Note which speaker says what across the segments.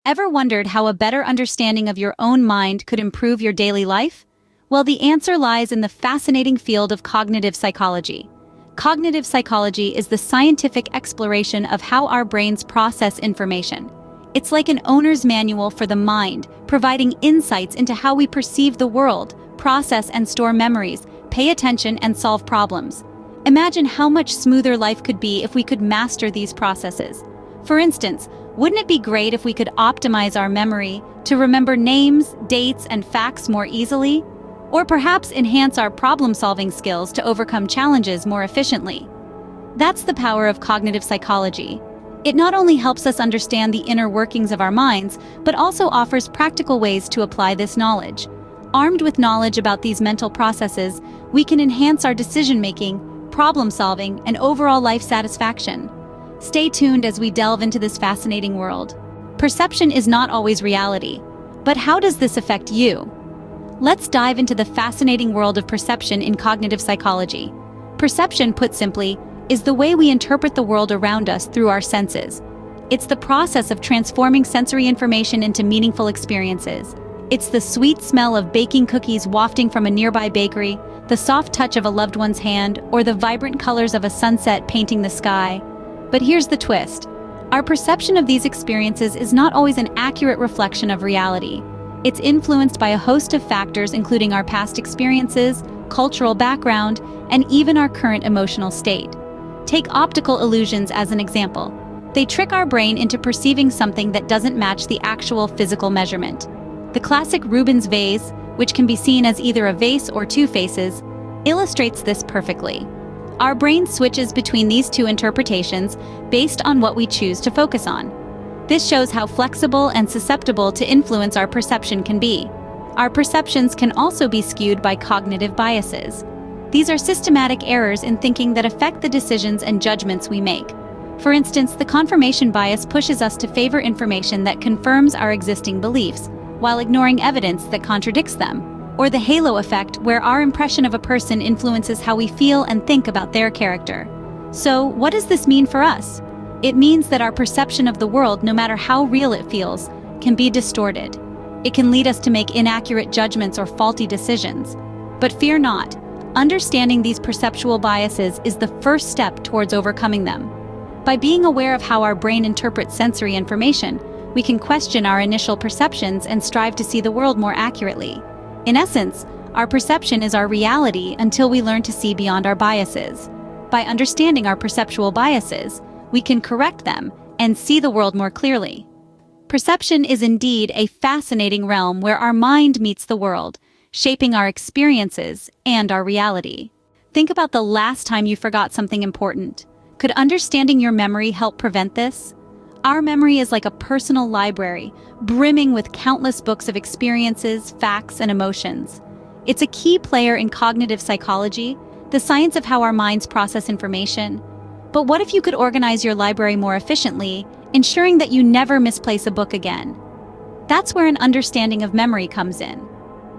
Speaker 1: Ever wondered how a better understanding of your own mind could improve your daily life? Well, the answer lies in the fascinating field of cognitive psychology. Cognitive psychology is the scientific exploration of how our brains process information. It's like an owner's manual for the mind, providing insights into how we perceive the world, process and store memories, pay attention and solve problems. Imagine how much smoother life could be if we could master these processes. For instance, wouldn't it be great if we could optimize our memory to remember names, dates, and facts more easily? Or perhaps enhance our problem-solving skills to overcome challenges more efficiently? That's the power of cognitive psychology. It not only helps us understand the inner workings of our minds, but also offers practical ways to apply this knowledge. Armed with knowledge about these mental processes, we can enhance our decision-making, problem-solving, and overall life satisfaction. Stay tuned as we delve into this fascinating world. Perception is not always reality. But how does this affect you? Let's dive into the fascinating world of perception in cognitive psychology. Perception, put simply, is the way we interpret the world around us through our senses. It's the process of transforming sensory information into meaningful experiences. It's the sweet smell of baking cookies wafting from a nearby bakery, the soft touch of a loved one's hand, or the vibrant colors of a sunset painting the sky. But here's the twist. Our perception of these experiences is not always an accurate reflection of reality. It's influenced by a host of factors, including our past experiences, cultural background, and even our current emotional state. Take optical illusions as an example. They trick our brain into perceiving something that doesn't match the actual physical measurement. The classic Rubens vase, which can be seen as either a vase or two faces, illustrates this perfectly. Our brain switches between these two interpretations based on what we choose to focus on. This shows how flexible and susceptible to influence our perception can be. Our perceptions can also be skewed by cognitive biases. These are systematic errors in thinking that affect the decisions and judgments we make. For instance, the confirmation bias pushes us to favor information that confirms our existing beliefs, while ignoring evidence that contradicts them. Or the halo effect, where our impression of a person influences how we feel and think about their character. So, what does this mean for us? It means that our perception of the world, no matter how real it feels, can be distorted. It can lead us to make inaccurate judgments or faulty decisions. But fear not. Understanding these perceptual biases is the first step towards overcoming them. By being aware of how our brain interprets sensory information, we can question our initial perceptions and strive to see the world more accurately. In essence, our perception is our reality until we learn to see beyond our biases. By understanding our perceptual biases, we can correct them and see the world more clearly. Perception is indeed a fascinating realm where our mind meets the world, shaping our experiences and our reality. Think about the last time you forgot something important. Could understanding your memory help prevent this? Our memory is like a personal library, brimming with countless books of experiences, facts, and emotions. It's a key player in cognitive psychology, the science of how our minds process information. But what if you could organize your library more efficiently, ensuring that you never misplace a book again? That's where an understanding of memory comes in.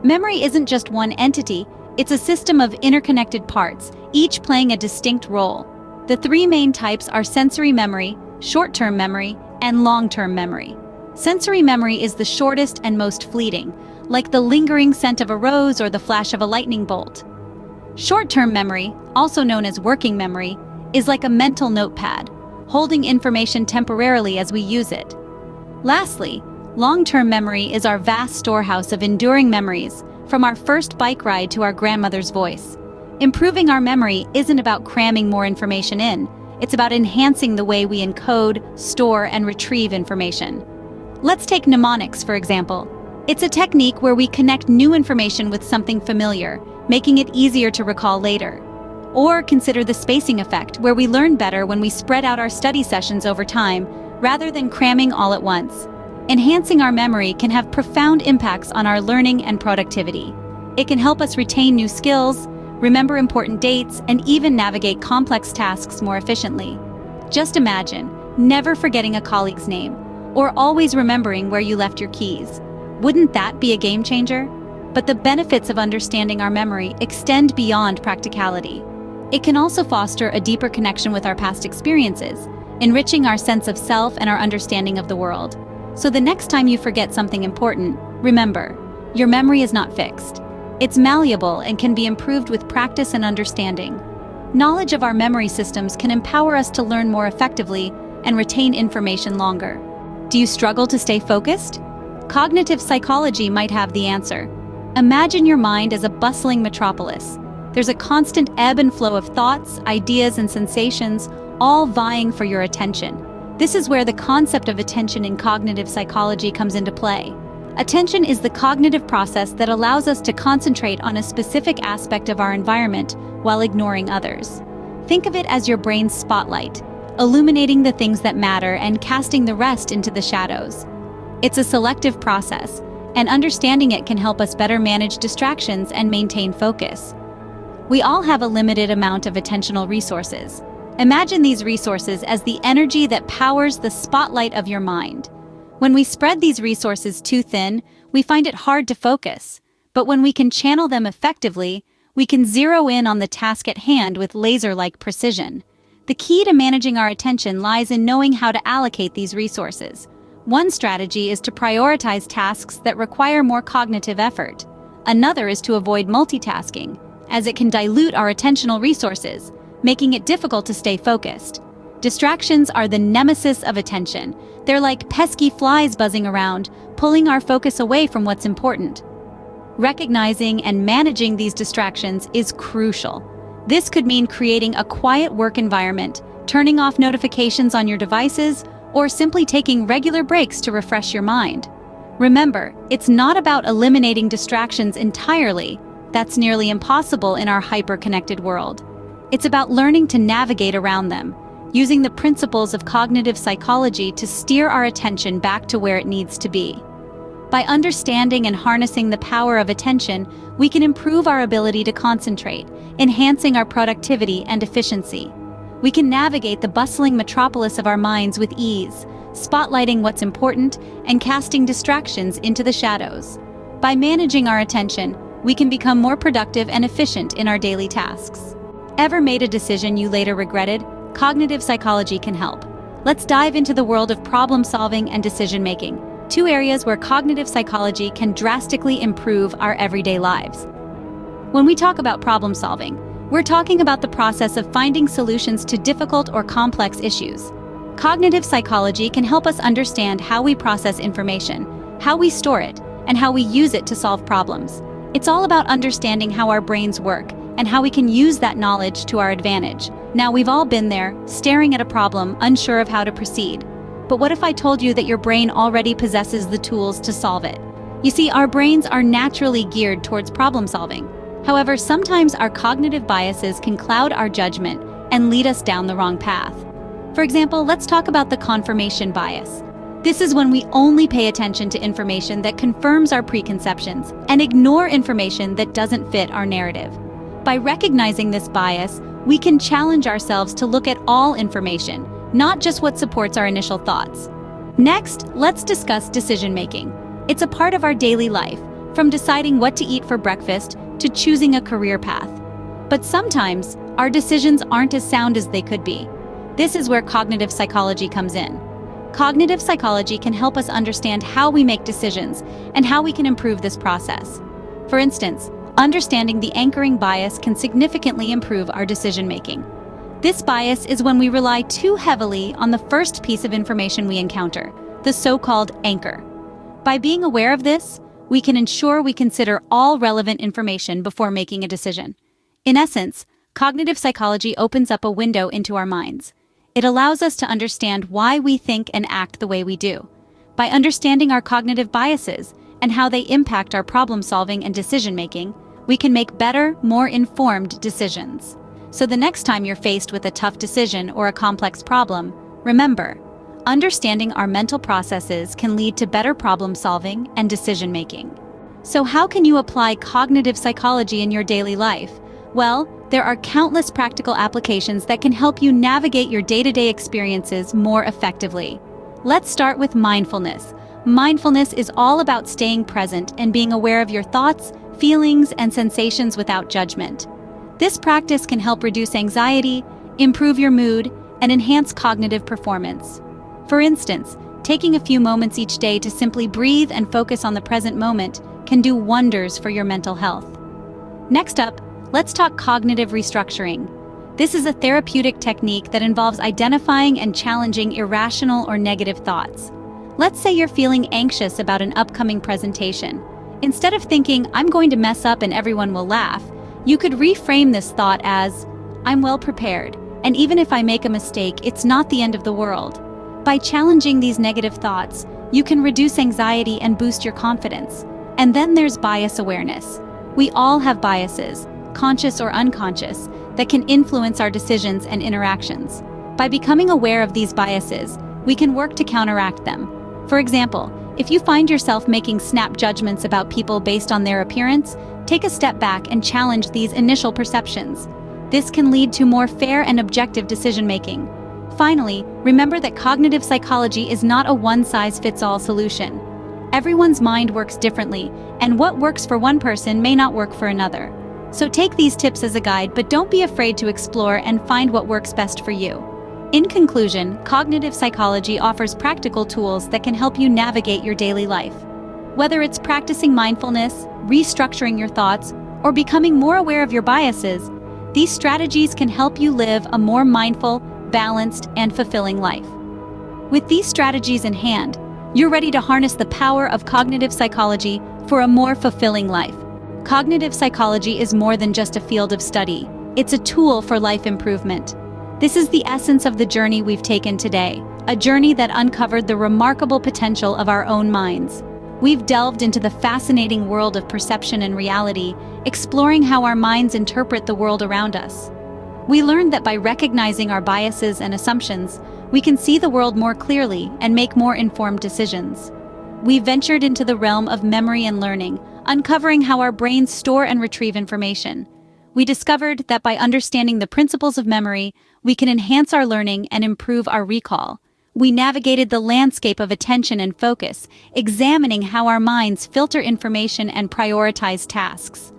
Speaker 1: Memory isn't just one entity, it's a system of interconnected parts, each playing a distinct role. The three main types are sensory memory, short-term memory, and long-term memory. Sensory memory is the shortest and most fleeting, like the lingering scent of a rose or the flash of a lightning bolt. Short-term memory, also known as working memory, is like a mental notepad, holding information temporarily as we use it. Lastly, long-term memory is our vast storehouse of enduring memories, from our first bike ride to our grandmother's voice. Improving our memory isn't about cramming more information in, it's about enhancing the way we encode, store, and retrieve information. Let's take mnemonics, for example. It's a technique where we connect new information with something familiar, making it easier to recall later. Or consider the spacing effect, where we learn better when we spread out our study sessions over time, rather than cramming all at once. Enhancing our memory can have profound impacts on our learning and productivity. It can help us retain new skills, remember important dates, and even navigate complex tasks more efficiently. Just imagine never forgetting a colleague's name, or always remembering where you left your keys. Wouldn't that be a game changer? But the benefits of understanding our memory extend beyond practicality. It can also foster a deeper connection with our past experiences, enriching our sense of self and our understanding of the world. So the next time you forget something important, remember, your memory is not fixed. It's malleable and can be improved with practice and understanding. Knowledge of our memory systems can empower us to learn more effectively and retain information longer. Do you struggle to stay focused? Cognitive psychology might have the answer. Imagine your mind as a bustling metropolis. There's a constant ebb and flow of thoughts, ideas, and sensations, all vying for your attention. This is where the concept of attention in cognitive psychology comes into play. Attention is the cognitive process that allows us to concentrate on a specific aspect of our environment while ignoring others. Think of it as your brain's spotlight, illuminating the things that matter and casting the rest into the shadows. It's a selective process, and understanding it can help us better manage distractions and maintain focus. We all have a limited amount of attentional resources. Imagine these resources as the energy that powers the spotlight of your mind. When we spread these resources too thin, we find it hard to focus. But when we can channel them effectively, we can zero in on the task at hand with laser-like precision. The key to managing our attention lies in knowing how to allocate these resources. One strategy is to prioritize tasks that require more cognitive effort. Another is to avoid multitasking, as it can dilute our attentional resources, making it difficult to stay focused. Distractions are the nemesis of attention. They're like pesky flies buzzing around, pulling our focus away from what's important. Recognizing and managing these distractions is crucial. This could mean creating a quiet work environment, turning off notifications on your devices, or simply taking regular breaks to refresh your mind. Remember, it's not about eliminating distractions entirely. That's nearly impossible in our hyper-connected world. It's about learning to navigate around them, using the principles of cognitive psychology to steer our attention back to where it needs to be. By understanding and harnessing the power of attention, we can improve our ability to concentrate, enhancing our productivity and efficiency. We can navigate the bustling metropolis of our minds with ease, spotlighting what's important and casting distractions into the shadows. By managing our attention, we can become more productive and efficient in our daily tasks. Ever made a decision you later regretted? Cognitive psychology can help. Let's dive into the world of problem-solving and decision-making, two areas where cognitive psychology can drastically improve our everyday lives. When we talk about problem-solving, we're talking about the process of finding solutions to difficult or complex issues. Cognitive psychology can help us understand how we process information, how we store it, and how we use it to solve problems. It's all about understanding how our brains work and how we can use that knowledge to our advantage. Now, we've all been there, staring at a problem, unsure of how to proceed. But what if I told you that your brain already possesses the tools to solve it? You see, our brains are naturally geared towards problem solving. However, sometimes our cognitive biases can cloud our judgment and lead us down the wrong path. For example, let's talk about the confirmation bias. This is when we only pay attention to information that confirms our preconceptions and ignore information that doesn't fit our narrative. By recognizing this bias, we can challenge ourselves to look at all information, not just what supports our initial thoughts. Next, let's discuss decision-making. It's a part of our daily life, from deciding what to eat for breakfast to choosing a career path. But sometimes, our decisions aren't as sound as they could be. This is where cognitive psychology comes in. Cognitive psychology can help us understand how we make decisions and how we can improve this process. For instance, understanding the anchoring bias can significantly improve our decision-making. This bias is when we rely too heavily on the first piece of information we encounter, the so-called anchor. By being aware of this, we can ensure we consider all relevant information before making a decision. In essence, cognitive psychology opens up a window into our minds. It allows us to understand why we think and act the way we do. By understanding our cognitive biases and how they impact our problem-solving and decision-making, we can make better, more informed decisions. So the next time you're faced with a tough decision or a complex problem, remember, understanding our mental processes can lead to better problem-solving and decision-making. So how can you apply cognitive psychology in your daily life? Well, there are countless practical applications that can help you navigate your day-to-day experiences more effectively. Let's start with mindfulness. Mindfulness is all about staying present and being aware of your thoughts, feelings, and sensations without judgment. This practice can help reduce anxiety, improve your mood, and enhance cognitive performance. For instance, Taking a few moments each day to simply breathe and focus on the present moment can do wonders for your mental health. Next up, let's talk cognitive restructuring. This is a therapeutic technique that involves identifying and challenging irrational or negative thoughts. Let's say you're feeling anxious about an upcoming presentation. Instead of thinking, "I'm going to mess up and everyone will laugh," you could reframe this thought as, "I'm well prepared, and even if I make a mistake, it's not the end of the world." By challenging these negative thoughts, you can reduce anxiety and boost your confidence. And then there's bias awareness. We all have biases, conscious or unconscious, that can influence our decisions and interactions. By becoming aware of these biases, we can work to counteract them. For example, if you find yourself making snap judgments about people based on their appearance, take a step back and challenge these initial perceptions. This can lead to more fair and objective decision-making. Finally, remember that cognitive psychology is not a one-size-fits-all solution. Everyone's mind works differently, and what works for one person may not work for another. So take these tips as a guide, but don't be afraid to explore and find what works best for you. In conclusion, cognitive psychology offers practical tools that can help you navigate your daily life. Whether it's practicing mindfulness, restructuring your thoughts, or becoming more aware of your biases, these strategies can help you live a more mindful, balanced, and fulfilling life. With these strategies in hand, you're ready to harness the power of cognitive psychology for a more fulfilling life. Cognitive psychology is more than just a field of study. It's a tool for life improvement. This is the essence of the journey we've taken today, a journey that uncovered the remarkable potential of our own minds. We've delved into the fascinating world of perception and reality, exploring how our minds interpret the world around us. We learned that by recognizing our biases and assumptions, we can see the world more clearly and make more informed decisions. We ventured into the realm of memory and learning, uncovering how our brains store and retrieve information. We discovered that by understanding the principles of memory, we can enhance our learning and improve our recall. We navigated the landscape of attention and focus, examining how our minds filter information and prioritize tasks.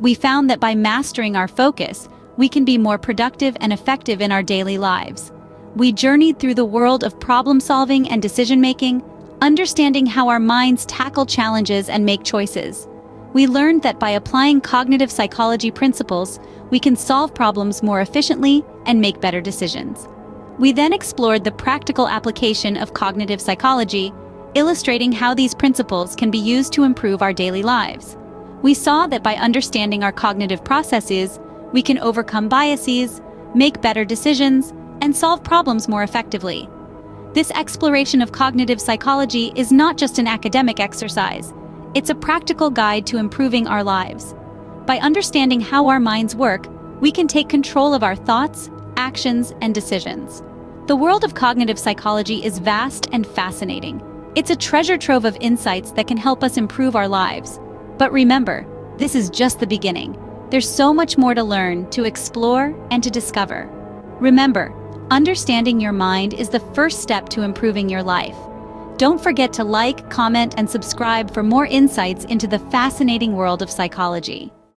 Speaker 1: We found that by mastering our focus, we can be more productive and effective in our daily lives. We journeyed through the world of problem-solving and decision-making, understanding how our minds tackle challenges and make choices. We learned that by applying cognitive psychology principles, we can solve problems more efficiently and make better decisions. We then explored the practical application of cognitive psychology, illustrating how these principles can be used to improve our daily lives. We saw that by understanding our cognitive processes, we can overcome biases, make better decisions, and solve problems more effectively. This exploration of cognitive psychology is not just an academic exercise. It's a practical guide to improving our lives. By understanding how our minds work, we can take control of our thoughts, actions, and decisions. The world of cognitive psychology is vast and fascinating. It's a treasure trove of insights that can help us improve our lives. But remember, this is just the beginning. There's so much more to learn, to explore, and to discover. Remember, understanding your mind is the first step to improving your life. Don't forget to like, comment, and subscribe for more insights into the fascinating world of psychology.